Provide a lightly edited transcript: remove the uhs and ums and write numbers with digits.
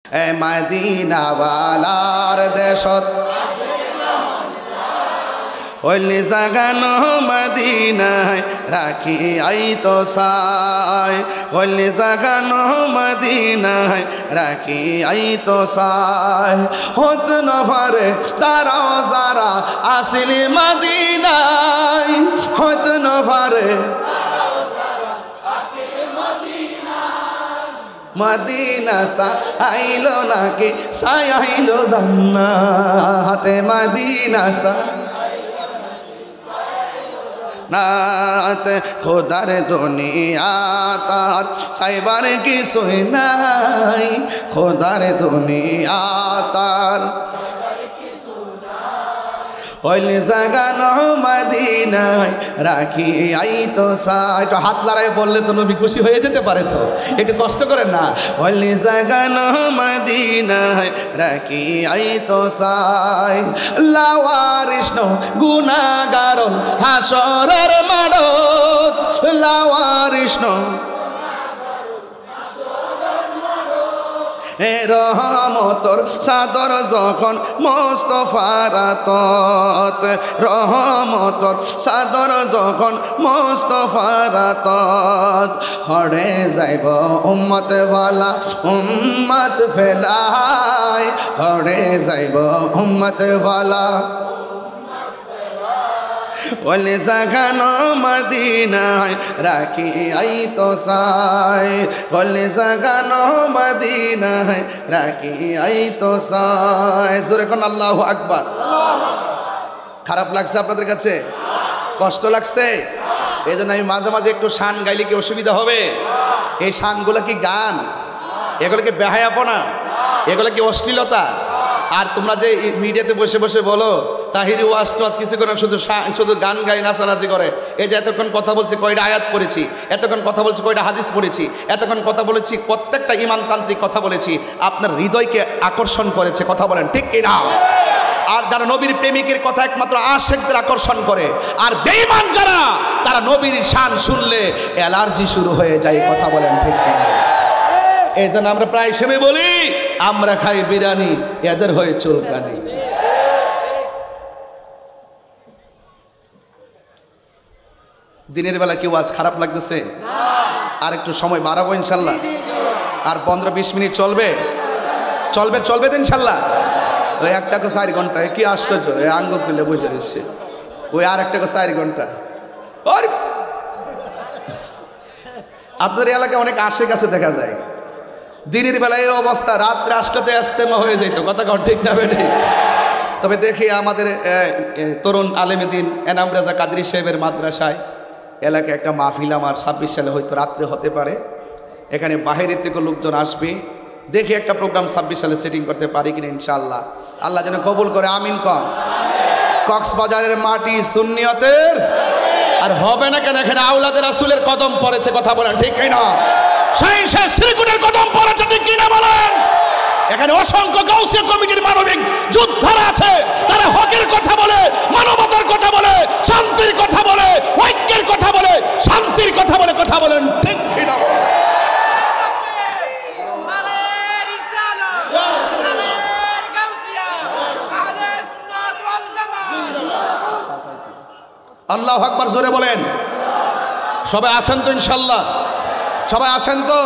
এ মদিনাওয়ালার দেশত ওলি জাগানো মদিনায় রাখি আইতো সাই, ওলি জাগানো মদিনায় রাখি আইতো সাই। হত নফরে তারাও যারা আসিলি মদিনায়, হত নফরে মদিনা সা আইলো নাকি সাই আইলো জান্নাতে, মদিনা সা নাত খোদার দুনিয়া তার সাইবার কিছুই নাই, খোদার দুনিয়া তার ওইলে জাগানো মদিনায় রাখি আইতো সাই। একটু হাত লড়াই বললে তো নবী খুশি হয়ে যেতে পারে, তো একটু কষ্ট করেন না। ওইলে জাগানো মদিনায় রাখি আইতো সাই, লাওয়ারিস নো গুনাহগারন হাসরের মাঠত, লাওয়ারিস নো রহমতর সাদর যখন মুস্তাফার আতত, রহমতর সাদর যখন মুস্তাফার আতত, হরে যাইব উম্মত ওয়ালা উম্মত ফেলাই, হরে যাইব উম্মত ওয়ালা ওলে জাগানো মদিনায় রাখি আইতো সাই, ওলে জাগানো মদিনায় রাখি আইতো সাই। জোরে কোন আল্লাহু আকবার। খারাপ লাগছে আপনাদের কাছে? কষ্ট লাগছে? এই জন্য আমি মাঝে মাঝে একটু শান গাইলে কি অসুবিধা হবে? এই শানগুলো কি গান? এগুলো কি বেহায়াপনা? এগুলো কি অশ্লীলতা? আর তোমরা যে মিডিয়াতে বসে বসে বলো তাহিরি ওয়াজ টোয়াজ কিছু করে শুধু গান গাই নাচানাচি করে, এই যে এতক্ষণ কথা বলছি কয়টা আয়াত পড়েছি, এতক্ষণ কথা বলছি কয়টা হাদিস পড়েছি, এতক্ষণ কথা বলেছি প্রত্যেকটা ইমানতান্ত্রিক কথা বলেছি, আপনার হৃদয়কে আকর্ষণ করেছে, কথা বলেন ঠিক কিনা? আর যারা নবীর প্রেমিকের কথা একমাত্র আশিকদের আকর্ষণ করে, আর বেঈমান যারা তারা নবীর শান শুনলে অ্যালার্জি শুরু হয়ে যায়, কথা বলেন ঠিক কিনা? এই জন্য আমরা প্রায় সময় বলি আমরা খাই বিরিয়ানি, এদের হয়ে চুলকানি। দিনের বেলা কেউ আজ খারাপ লাগতেছে? আর একটু সময় বাড়াবো ইনশাল্লাহ, আর 15-20 মিনিট চলবে, চলবে চলবে তো ইনশাল্লাহ। ওই 1 ঘন্টা কি আশ্চর্য, ওই আঙ্গুল তুলে বসে রয়েছে, ওই আর 4 ঘন্টা। আপনাদের এলাকায় অনেক আশেক আছে দেখা যায়, দিনের বেলায় এই অবস্থা, রাত্রে 8টাতে ইস্তেমা হয়ে যেত, কথা কন ঠিক না বেঠি? তবে দেখি আমাদের তরুণ আলেমে দিন এনাম রাজা কাদরি সাহেবের মাদ্রাসায় এলাকায় একটা মাহফিল আমার 26 সালে হয়তো রাত্রে হতে পারে, এখানে বাহিরের থেকে লোকজন আসবে, দেখি একটা প্রোগ্রাম 26 সালে সেটিং করতে পারি কিনা ইনশাআল্লাহ। আল্লাহ যেন কবুল করে, আমিন কম। কক্সবাজারের মাটি সুন্নিয়তের, আর হবে না কেন, এখানে আওলাদের রাসূলের কদম পড়েছে, কথা বলেন ঠিক কিনা? শাহিনশাহ শ্রীকুটের কদম পড়েছে, ঠিক কিনা বলেন? এখানে অসংখ্য গাউসিয়া কমিটির মানবিক যোদ্ধারা আছে, তারা হকের কথা বলে, মানবতার কথা বলে, শান্তির কথা বলে, ঐক্যের কথা বলে, শান্তির কথা বলে, কথা বলেন ঠিক কিনা? আল্লাহু আকবার, জোরে বলেন। সবাই আছেন তো ইনশাআল্লাহ? সবাই আছেন তো?